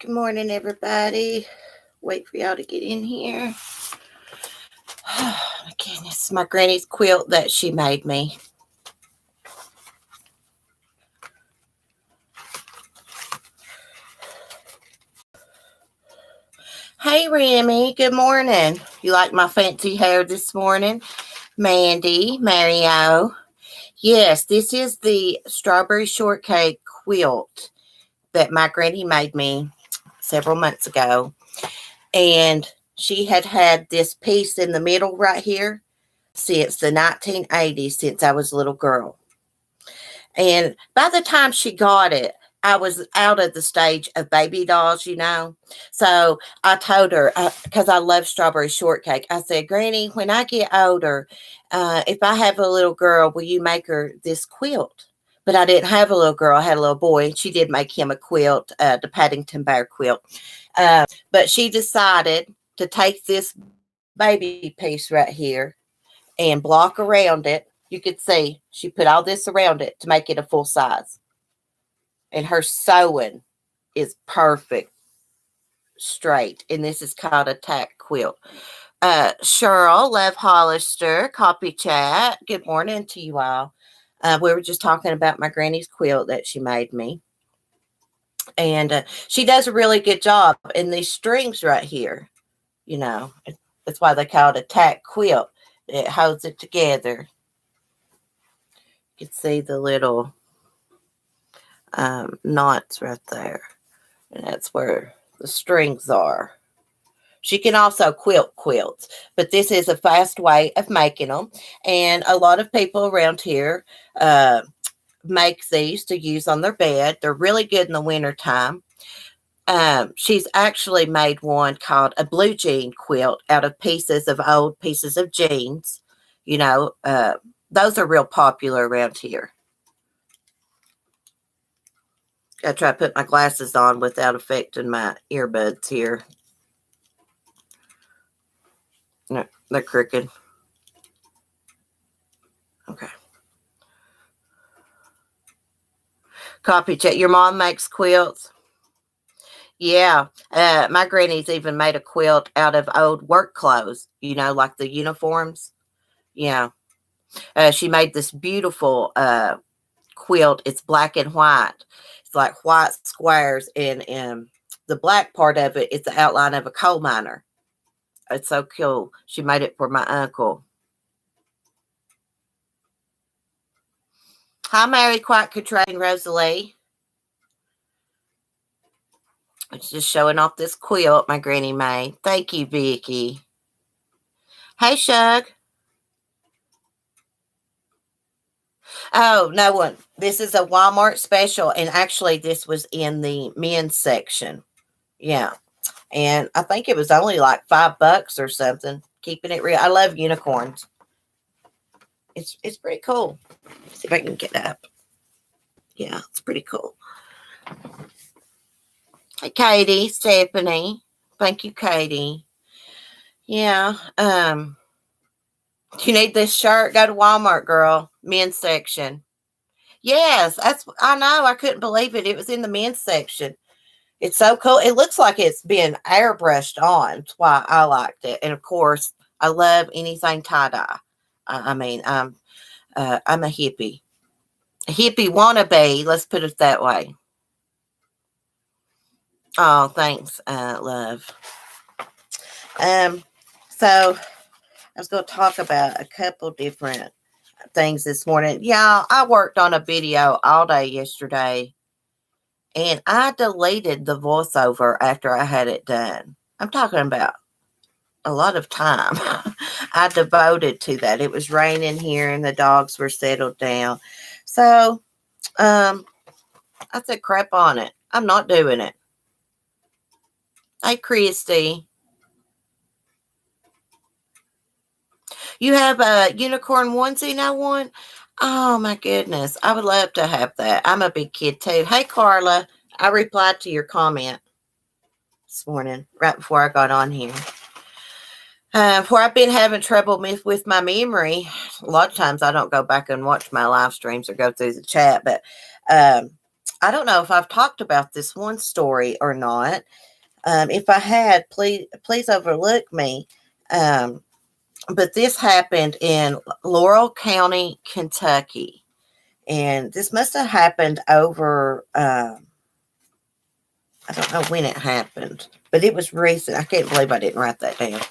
Good morning, everybody. Wait for y'all to get in here. Oh, my goodness. My granny's quilt that she made me. Hey, Remy. Good morning. You like my fancy hair this morning? Mandy, Mario. Yes, this is the strawberry shortcake quilt that my granny made me several months ago. And she had this piece in the middle right here since the 1980s, since I was a little girl. And by the time she got it, I was out of the stage of baby dolls, So I told her, because I love strawberry shortcake, I said, Granny, when I get older, if I have a little girl, will you make her this quilt? But I didn't have a little girl. I had a little boy. And she did make him a quilt, the Paddington Bear quilt. But she decided to take this baby piece right here and block around it. You could see she put all this around it to make it a full size. And her sewing is perfect, straight. And this is called a tack quilt. Cheryl, Lev Hollister, Copy Chat. Good morning to you all. We were just talking about my granny's quilt that she made me. And she does a really good job. And these strings right here, that's why they call it a tack quilt. It holds it together. You can see the little knots right there. And that's where the strings are. She can also quilt quilts, but this is a fast way of making them. And a lot of people around here make these to use on their bed. They're really good in the wintertime. She's actually made one called a blue jean quilt out of old pieces of jeans. Those are real popular around here. I try to put my glasses on without affecting my earbuds here. No, they're crooked. Okay. Copy chat. Your mom makes quilts? Yeah. My granny's even made a quilt out of old work clothes, like the uniforms. Yeah. She made this beautiful quilt. It's black and white. It's like white squares, and the black part of it is the outline of a coal miner. It's so cool. She made it for my uncle. Hi, Mary Quack Katrine Rosalie. It's just showing off this quilt my granny made. Thank you, Vicky. Hey, Shug. Oh, no one. This is a Walmart special, and actually this was in the men's section. Yeah. And I think it was only like $5 or something. Keeping it real. I love unicorns. It's pretty cool. Let's see if I can get up. Yeah, it's pretty cool. Hey, Katie, Stephanie. Thank you, Katie. Yeah. You need this shirt? Go to Walmart, girl. Men's section. Yes, I know. I couldn't believe it. It was in the men's section. It's so cool. It looks like it's been airbrushed on. That's why I liked it. And of course, I love anything tie-dye. I'm a hippie. A hippie wannabe. Let's put it that way. Oh, thanks, love. So I was going to talk about a couple different things this morning. Yeah, I worked on a video all day yesterday, and I deleted the voiceover after I had it done. I'm talking about a lot of time I devoted to that. It was raining here, and the dogs were settled down. So I said, crap on it. I'm not doing it. Hey, Christy. You have a unicorn onesie now one? Oh, my goodness. I would love to have that. I'm a big kid, too. Hey, Carla. I replied to your comment this morning, right before I got on here. Where I've been having trouble with my memory. A lot of times I don't go back and watch my live streams or go through the chat. But I don't know if I've talked about this one story or not. If I had, please overlook me. Um, but this happened in Laurel County, Kentucky. And this must have happened over, I don't know when it happened, but it was recent. I can't believe I didn't write that down.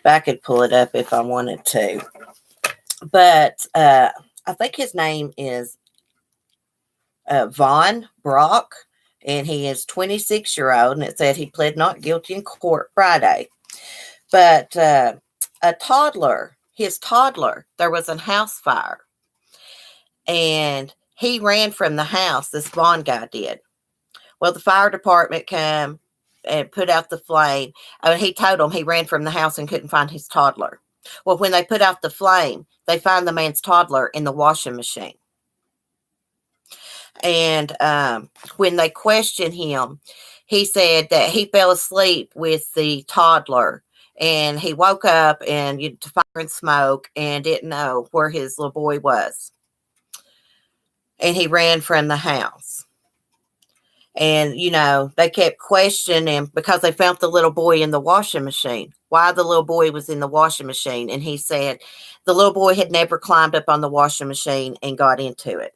But I could pull it up if I wanted to. But I think his name is Von Brock, and he is 26-year-old, and it said he pled not guilty in court Friday. But a toddler, his toddler, there was a house fire, and he ran from the house, this Vaughn guy did. Well, the fire department came and put out the flame. He told them he ran from the house and couldn't find his toddler. Well, when they put out the flame, they found the man's toddler in the washing machine. And when they questioned him, he said that he fell asleep with the toddler, and he woke up and to fire and smoke and didn't know where his little boy was. And he ran from the house. And, they kept questioning him because they found the little boy in the washing machine. Why the little boy was in the washing machine. And he said the little boy had never climbed up on the washing machine and got into it.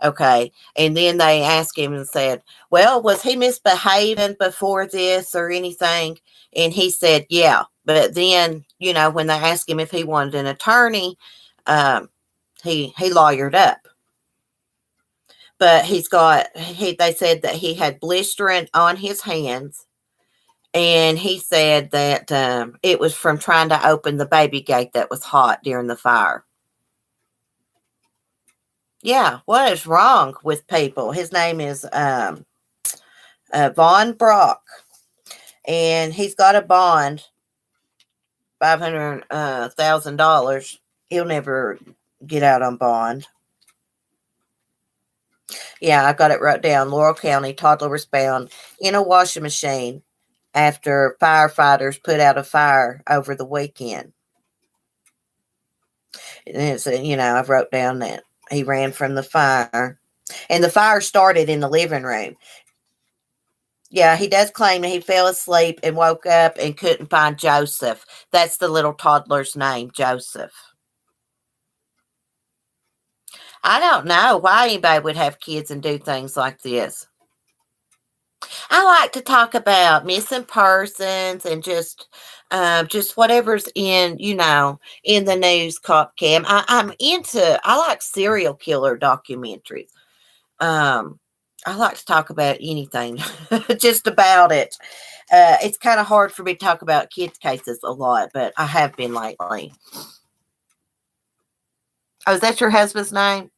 Okay. And then they asked him and said, well, was he misbehaving before this or anything? And he said, yeah. But then, when they asked him if he wanted an attorney, he lawyered up. But they said that he had blistering on his hands. And he said that it was from trying to open the baby gate that was hot during the fire. Yeah, what is wrong with people? His name is Von Brock, and he's got a bond, $500,000. He'll never get out on bond. Yeah, I got it wrote down. Laurel County, toddler was found in a washing machine after firefighters put out a fire over the weekend. And it's, I wrote down that he ran from the fire. And the fire started in the living room. Yeah, he does claim that he fell asleep and woke up and couldn't find Joseph. That's the little toddler's name, Joseph. I don't know why anybody would have kids and do things like this. I like to talk about missing persons and just whatever's in the news, cop cam. I like serial killer documentaries. I like to talk about anything, just about it. It's kind of hard for me to talk about kids' cases a lot, but I have been lately. Oh, is that your husband's name?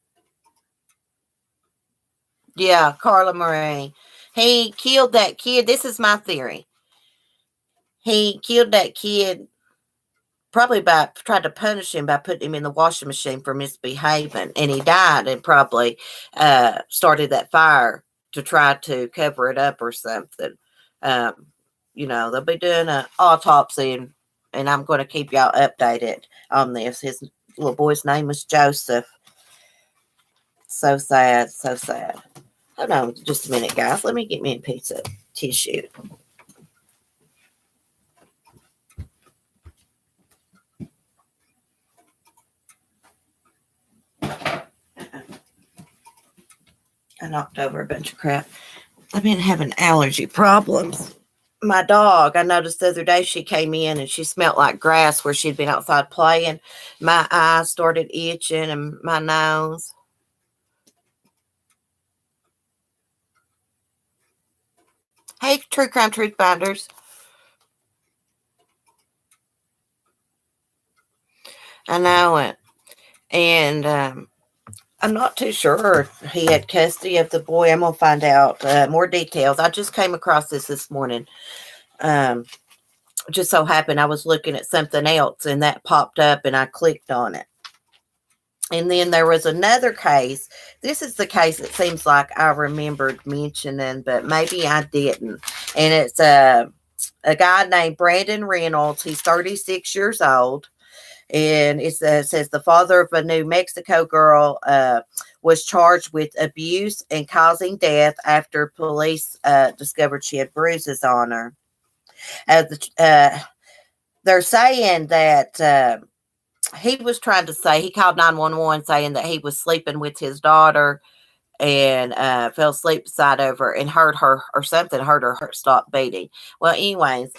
Yeah, Carla Marie. He killed that kid. This is my theory. He killed that kid probably tried to punish him by putting him in the washing machine for misbehaving. And he died and probably started that fire to try to cover it up or something. They'll be doing an autopsy, and I'm going to keep y'all updated on this. His little boy's name was Joseph. So sad, so sad. Hold on just a minute, guys. Let me get me a piece of tissue. I knocked over a bunch of crap. I've been having allergy problems. My dog, I noticed the other day she came in and she smelled like grass where she'd been outside playing. My eyes started itching and my nose. Hey, True Crime Truth Finders. I know it. And I'm not too sure he had custody of the boy. I'm going to find out more details. I just came across this morning. Just so happened I was looking at something else and that popped up and I clicked on it. And then there was another case. This is the case it seems like I remembered mentioning, but maybe I didn't. And it's a guy named Brandon Reynolds. He's 36 years old. And it says the father of a New Mexico girl was charged with abuse and causing death after police discovered she had bruises on her. They're saying that he was trying to say, he called 911 saying that he was sleeping with his daughter and fell asleep beside over and heard her or something, heard her heart stop beating. Well, anyways,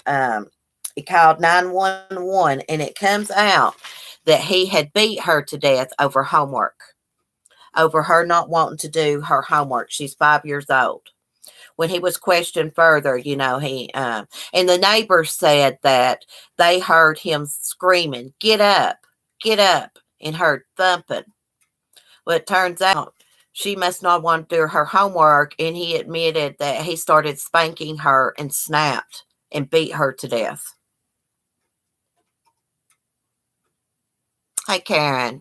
he called 911 and it comes out that he had beat her to death over homework, over her not wanting to do her homework. She's 5 years old. When he was questioned further, he and the neighbors said that they heard him screaming, get up, and heard thumping. Well, it turns out she must not want to do her homework, and he admitted that he started spanking her and snapped and beat her to death. Hey, Karen.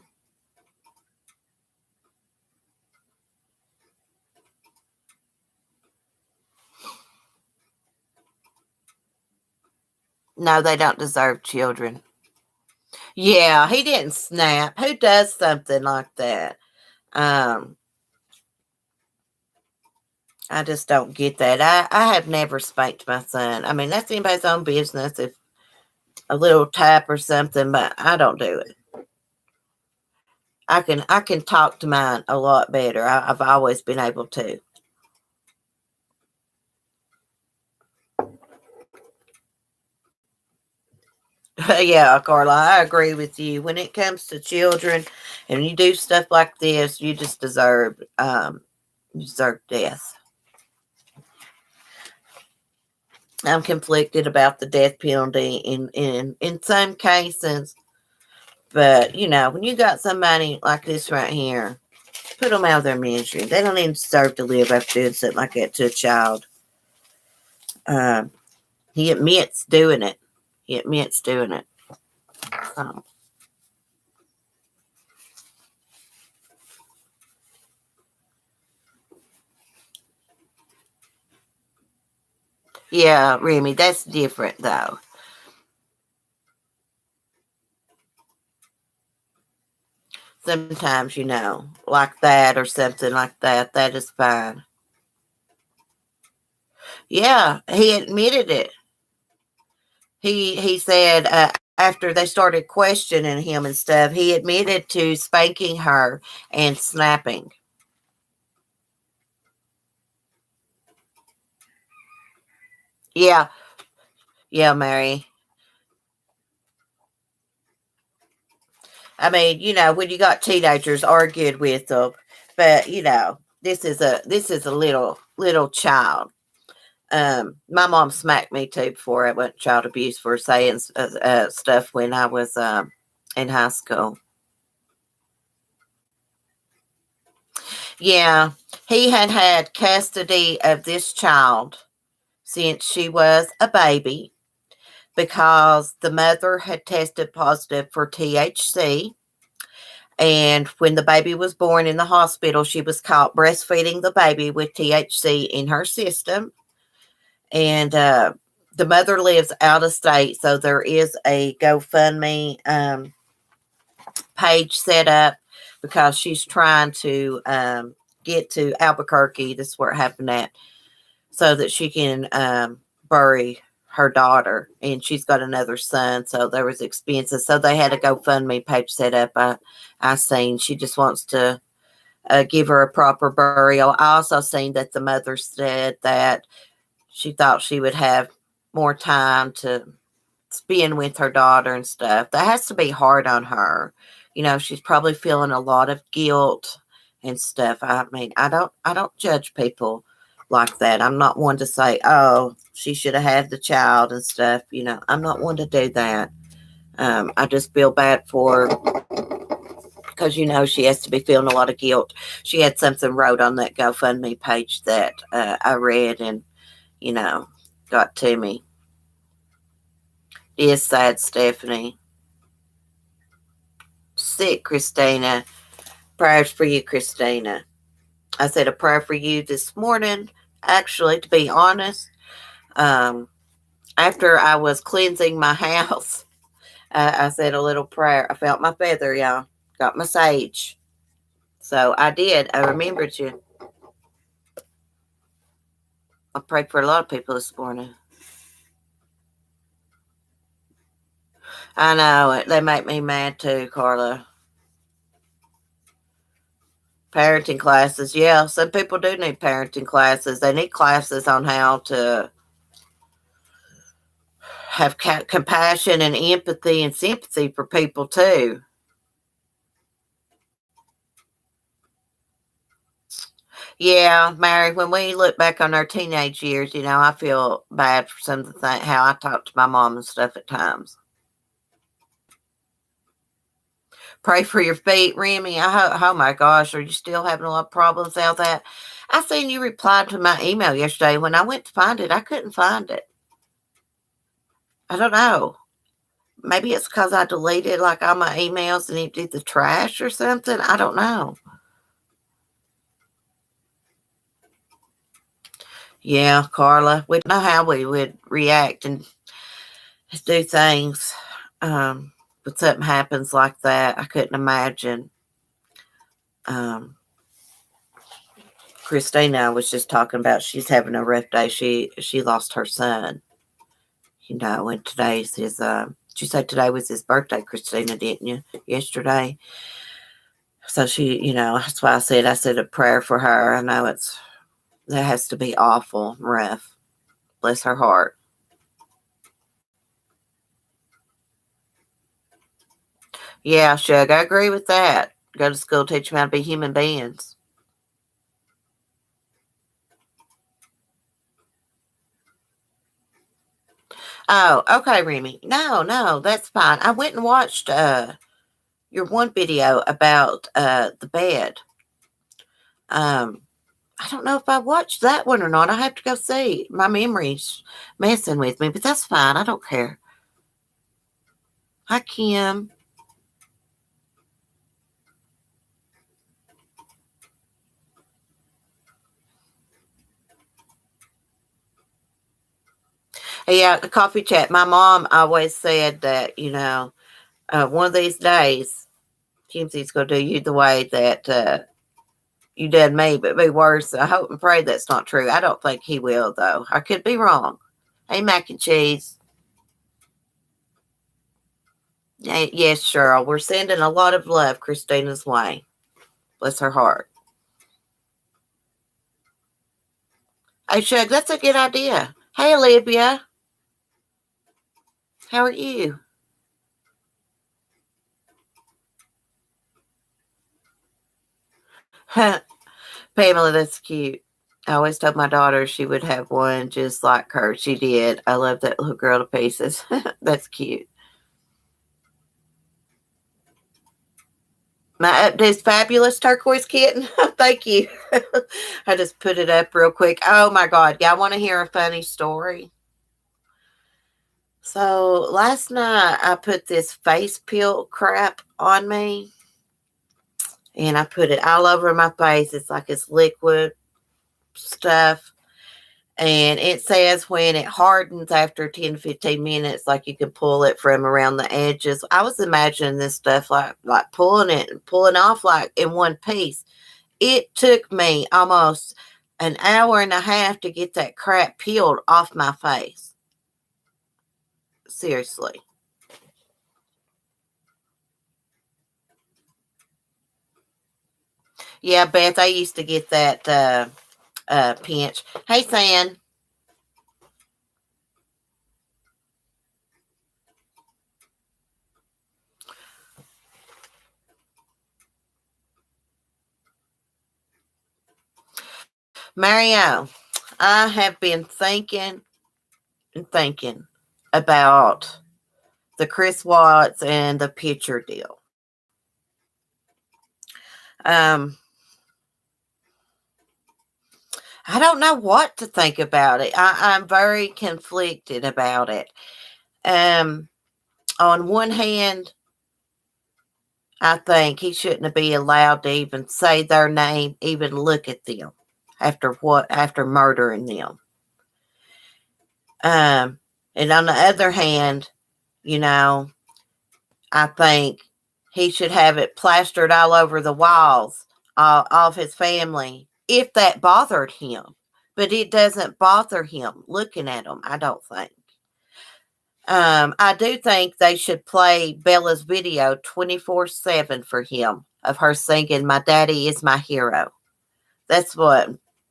No, they don't deserve children. Yeah, he didn't snap. Who does something like that? Um, I just don't get that. I have never spanked my son. I mean, that's anybody's own business if a little tap or something, but I don't do it. I can talk to mine a lot better. I've always been able to. Yeah, Carla, I agree with you. When it comes to children and you do stuff like this, you just deserve death. I'm conflicted about the death penalty in some cases, but when you got somebody like this right here, put them out of their misery. They don't even deserve to live after doing something like that to a child. Um, he admits doing it. He admits doing it. Um, yeah, Remy, that's different though. Sometimes, like that or something like that, that is fine. Yeah, he admitted it. He said after they started questioning him and stuff, he admitted to spanking her and snapping. Yeah, yeah, Mary. I mean, when you got teenagers arguing with them, but this is a little child. My mom smacked me too before I went child abuse for saying stuff when I was in high school. Yeah, he had custody of this child since she was a baby because the mother had tested positive for THC. And when the baby was born in the hospital, she was caught breastfeeding the baby with THC in her system. And the mother lives out of state, so there is a GoFundMe page set up because she's trying to get to Albuquerque. This is where it happened at, so that she can bury her daughter. And she's got another son, so there was expenses. So they had a GoFundMe page set up. I seen she just wants to give her a proper burial. I also seen that the mother said that she thought she would have more time to spend with her daughter and stuff. That has to be hard on her. She's probably feeling a lot of guilt and stuff. I mean, I don't judge people like that. I'm not one to say, oh, she should have had the child and stuff. I'm not one to do that. I just feel bad for her because she has to be feeling a lot of guilt. She had something wrote on that GoFundMe page that I read and you know, got to me. It is sad, Stephanie. Sick, Christina. Prayers for you, Christina. I said a prayer for you this morning. Actually, to be honest, um, after I was cleansing my house, I said a little prayer. I felt my feather, y'all. Got my sage. So I did. I remembered you. I prayed for a lot of people this morning. I know it. They make me mad too, Carla. Parenting classes. Yeah, some people do need parenting classes. They need classes on how to have compassion and empathy and sympathy for people too. Yeah, Mary, when we look back on our teenage years, I feel bad for some of the things, how I talk to my mom and stuff at times. Pray for your feet, Remy. Oh my gosh, are you still having a lot of problems out that? I seen you replied to my email yesterday. When I went to find it, I couldn't find it. I don't know. Maybe it's because I deleted like all my emails and emptied the trash or something. I don't know. Yeah, Carla, we don't know how we would react and do things when something happens like that. I couldn't imagine. Um, Christina was just talking about she's having a rough day. She lost her son. And today's his. You said today was his birthday, Christina, didn't you? Yesterday. So that's why I said a prayer for her. I know that has to be awful, rough. Bless her heart. Yeah, Shug, I agree with that. Go to school, teach them how to be human beings. Oh, okay, Remy. No, that's fine. I went and watched your one video about the bed. I don't know if I watched that one or not. I have to go see. My memory's messing with me, but that's fine. I don't care. Hi, Kim. Yeah, the coffee chat. My mom always said that, one of these days, Kimsy's going to do you the way that you did me, but be worse. I hope and pray that's not true. I don't think he will, though. I could be wrong. Hey, mac and cheese. Hey, yes, Cheryl. We're sending a lot of love Christina's way. Bless her heart. Hey, Shug, that's a good idea. Hey, Olivia. How are you? Pamela, that's cute. I always told my daughter she would have one just like her. She did. I love that little girl to pieces. That's cute. My update's fabulous turquoise kitten. Thank you. I just put it up real quick. Oh my God. Y'all want to hear a funny story? So last night I put this face peel crap on me and I put it all over my face. It's like it's liquid stuff. And it says when it hardens after 10 to 15 minutes, like you can pull it from around the edges. I was imagining this stuff like pulling it and pulling off like in one piece. It took me almost an hour and a half to get that crap peeled off my face. Seriously. Yeah, Beth, I used to get that pinch. Hey, San. Mario, I have been thinking and thinking about the Chris Watts and the pitcher deal. Um, I don't know what to think about it. I'm very conflicted about it. Um, on one hand, I think he shouldn't be allowed to even say their name, even look at them after murdering them. And on the other hand, you know, I think he should have it plastered all over the walls of his family if that bothered him. But it doesn't bother him looking at them, I don't think. I do think they should play Bella's video 24/7 for him of her singing, "My daddy is my hero." That's what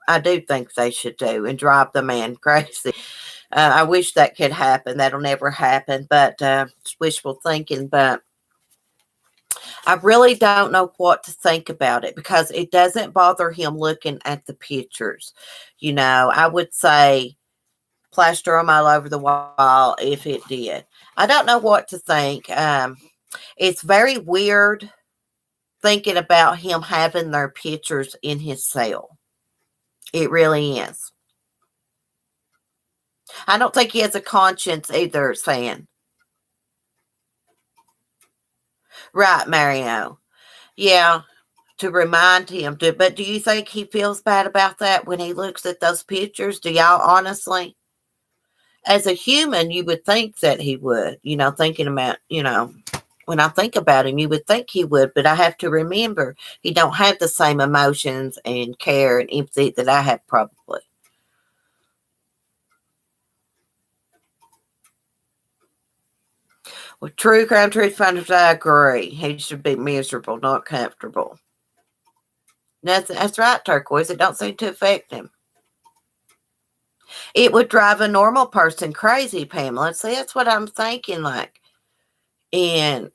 I do think they should do and drive the man crazy. I wish that could happen. That'll never happen, but it's wishful thinking. But I really don't know what to think about it because it doesn't bother him looking at the pictures. I would say plaster them all over the wall if it did. I don't know what to think. It's very weird thinking about him having their pictures in his cell. It really is. I don't think he has a conscience either, saying. Right, Mario. Yeah, to remind him to. But do you think he feels bad about that when he looks at those pictures? Do y'all honestly? As a human, you would think that he would, thinking about, when I think about him, you would think he would, but I have to remember he don't have the same emotions and care and empathy that I have probably. Well, true crime, truth finders, I agree. He should be miserable, not comfortable. That's right, Turquoise. It don't seem to affect him. It would drive a normal person crazy, Pamela. See, that's what I'm thinking, and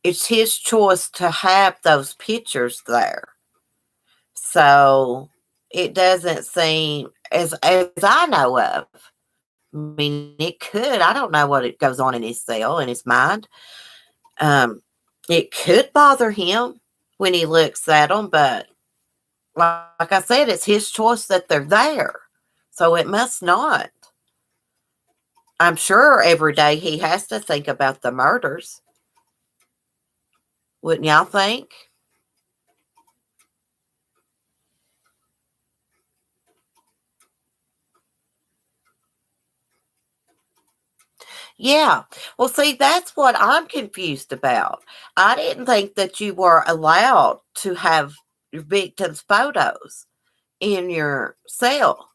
it's his choice to have those pictures there. So it doesn't seem, as I know of, I mean, it could. I don't know what it goes on in his cell, in his mind. It could bother him when he looks at them, but like I said, it's his choice that they're there. So it must not. I'm sure every day he has to think about the murders. Wouldn't y'all think? Yeah. Well, see, that's what I'm confused about. I didn't think that you were allowed to have your victims' photos in your cell.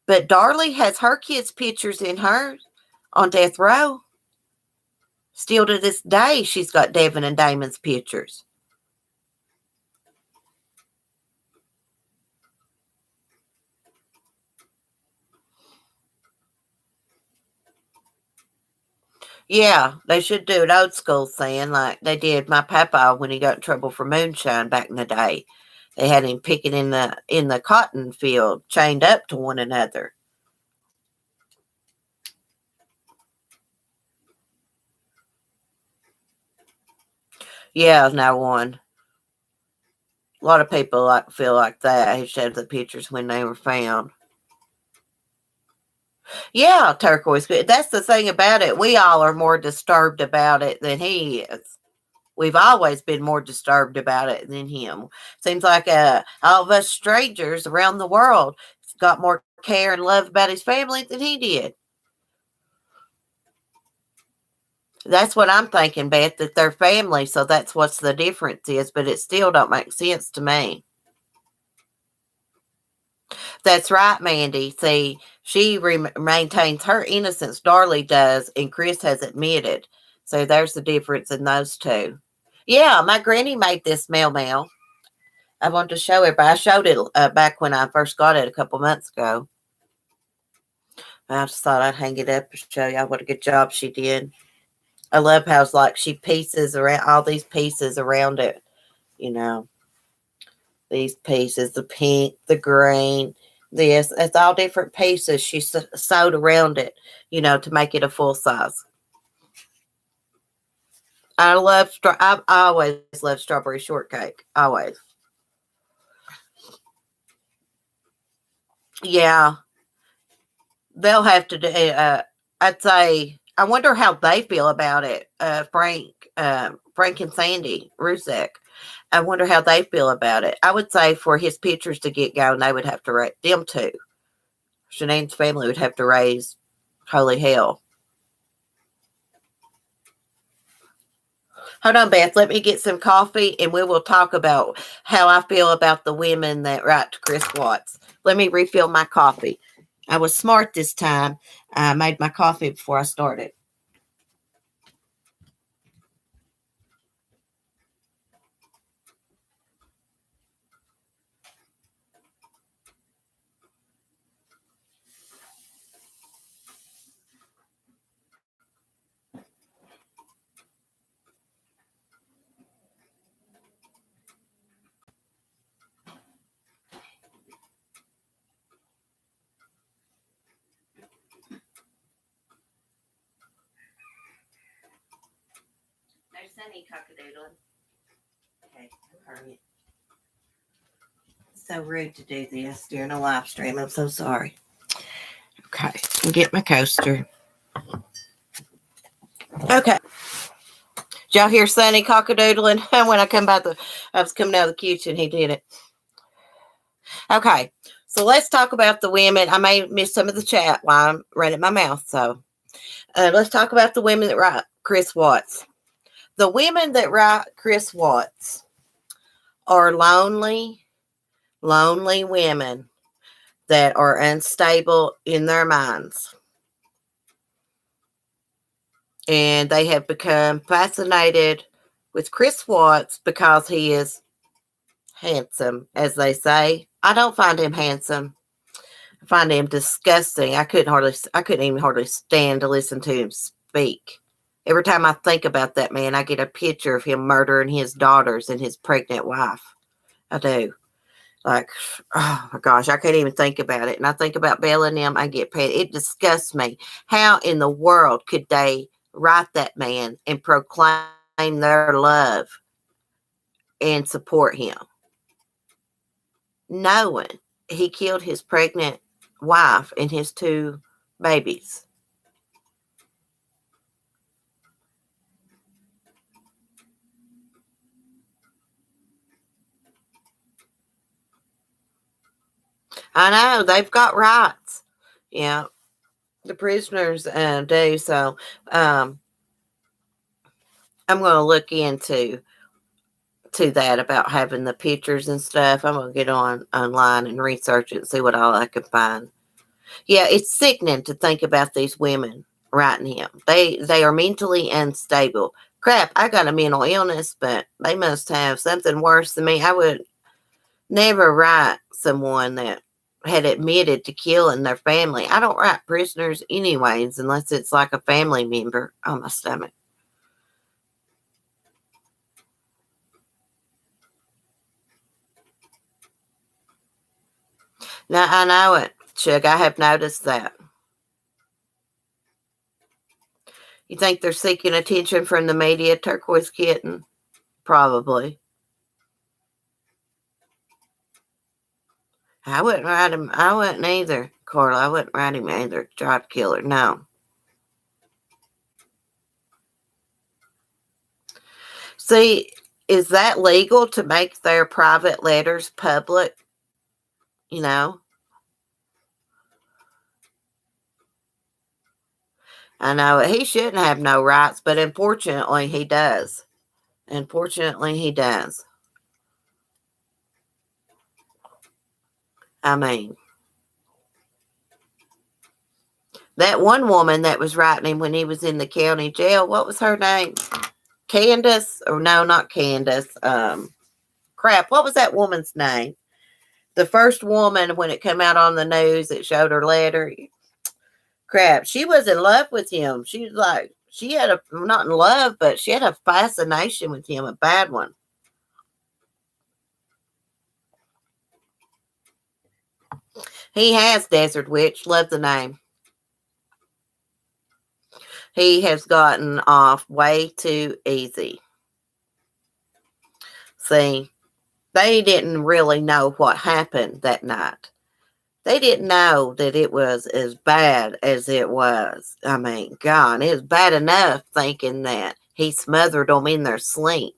But Darlie has her kids' pictures in hers on death row. Still to this day, she's got Devin and Damon's pictures. Yeah, they should do it old school thing like they did my papa when he got in trouble for moonshine back in the day. They had him picking in the cotton field, chained up to one another. Yeah, no one. A lot of people feel like that. He showed the pictures when they were found. Yeah, turquoise. That's the thing about it. We all are more disturbed about it than he is. We've always been more disturbed about it than him. Seems like all of us strangers around the world got more care and love about his family than he did. That's what I'm thinking, Beth, that they're family, so that's what's the difference is, but it still don't make sense to me. That's right, Mandy. See, she maintains her innocence. Darlie does, and Chris has admitted. So there's the difference in those two. Yeah, my granny made this mail. I wanted to show everybody. I showed it back when I first got it a couple months ago. I just thought I'd hang it up and show y'all what a good job she did. I love how it's like she pieces around all these pieces around it. You know, these pieces, the pink, the green, this. It's all different pieces she sewed around it, to make it a full size. I've always loved strawberry shortcake. Always. Yeah, they'll have to do. I'd say. I wonder how they feel about it. Frank and Sandy Rusek. I wonder how they feel about it. I would say for his pictures to get going, they would have to raise them two. Shanane's family would have to raise holy hell. Hold on, Beth. Let me get some coffee and we will talk about how I feel about the women that write to Chris Watts. Let me refill my coffee. I was smart this time. I made my coffee before I started. There's Sunny cockadoodling. Okay, hurry. So rude to do this during a live stream. I'm so sorry. Okay, get my coaster. Okay. Did y'all hear Sonny cockadoodling? When I was coming out of the kitchen, he did it. Okay, so let's talk about the women. I may miss some of the chat while I'm running my mouth. So let's talk about the women that write Chris Watts. The women that write Chris Watts are lonely women that are unstable in their minds. And they have become fascinated with Chris Watts because he is handsome, as they say. I don't find him handsome. I find him disgusting. I couldn't even hardly stand to listen to him speak. Every time I think about that man, I get a picture of him murdering his daughters and his pregnant wife. I do. Like, oh my gosh, I can't even think about it. And I think about Bella and them, I get paid. It disgusts me. How in the world could they write that man and proclaim their love and support him, knowing he killed his pregnant wife and his two babies? I know, they've got rights. Yeah, the prisoners do. So I'm going to look into that about having the pictures and stuff. I'm going to get online and research it and see what all I can find. Yeah, it's sickening to think about these women writing him. They are mentally unstable. Crap, I got a mental illness, but they must have something worse than me. I would never write someone that had admitted to killing their family. I don't write prisoners anyways, unless it's like a family member. On my stomach. Now, I know it, Chug. I have noticed that. You think they're seeking attention from the media, Turquoise Kitten? Probably. I wouldn't write him. I wouldn't either, Carla. I wouldn't write him either. Try to kill her. No. See, is that legal to make their private letters public? You know? I know he shouldn't have no rights, but unfortunately he does. Unfortunately he does. I mean, that one woman that was writing him when he was in the county jail, what was her name? Candace? Or no, not Candace. Crap, what was that woman's name? The first woman, when it came out on the news, it showed her letter. Crap, she was in love with him. She was like, she had a, not in love, but she had a fascination with him, a bad one. He has, Desert Witch. Love the name. He has gotten off way too easy. See, they didn't really know what happened that night. They didn't know that it was as bad as it was. I mean, God, it was bad enough thinking that he smothered them in their sleep.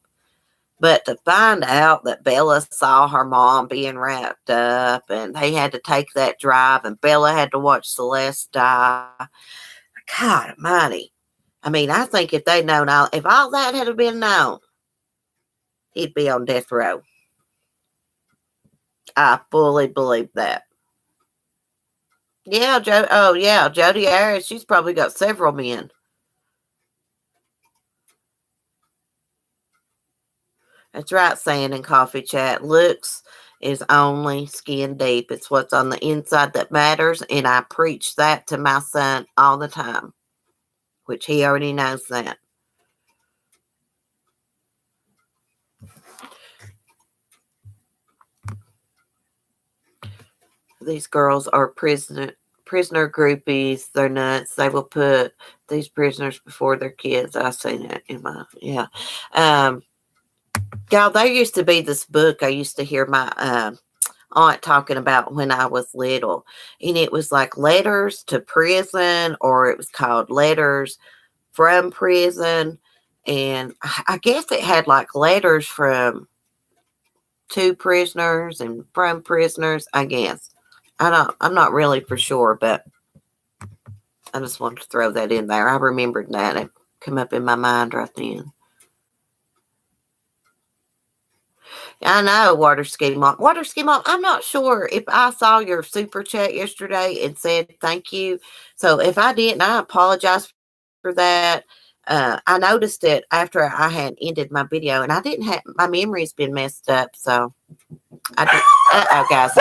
But to find out that Bella saw her mom being wrapped up and they had to take that drive and Bella had to watch Celeste die. God almighty. I mean, I think if they'd known if all that had been known, he'd be on death row. I fully believe that. Yeah, Jodi Arias, she's probably got several men. That's right, saying in coffee chat. Looks is only skin deep. It's what's on the inside that matters, and I preach that to my son all the time, which he already knows that. These girls are prisoner groupies. They're nuts. They will put these prisoners before their kids. I've seen it in my Y'all, there used to be this book I used to hear my aunt talking about when I was little, and it was like letters to prison, or it was called letters from prison, and I guess it had like letters from to prisoners and from prisoners. I guess I'm not really for sure, but I just wanted to throw that in there. I remembered that. It come up in my mind right then. I know, Water Ski Mom. Water Ski Mom, I'm not sure if I saw your super chat yesterday and said thank you. So if I didn't, I apologize for that. I noticed it after I had ended my video, and I didn't have my memory's been messed up. So I did. Oh, guys.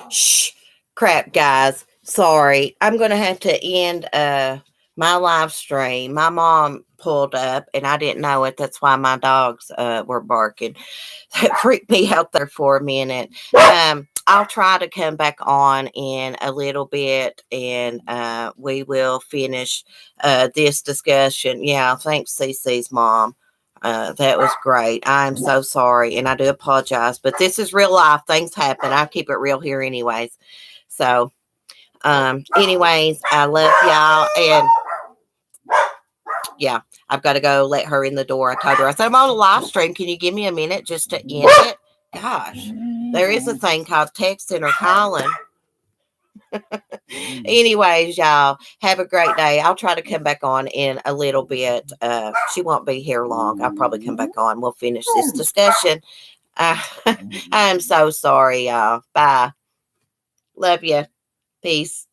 Shh, crap, guys. Sorry, I'm gonna have to end my live stream. My mom pulled up, and I didn't know it. That's why my dogs were barking. That freaked me out there for a minute. I'll try to come back on in a little bit, and we will finish this discussion. Yeah, thanks, CC's mom. That was great. I'm so sorry, and I do apologize, but this is real life. Things happen. I keep it real here, anyways. So, anyways, I love y'all, and yeah, I've got to go let her in the door. I told her, I said, I'm on a live stream. Can you give me a minute just to end it? Gosh, there is a thing called texting or calling. Anyways, y'all, have a great day. I'll try to come back on in a little bit. She won't be here long. I'll probably come back on. We'll finish this discussion. I'm so sorry, y'all. Bye. Love you. Peace.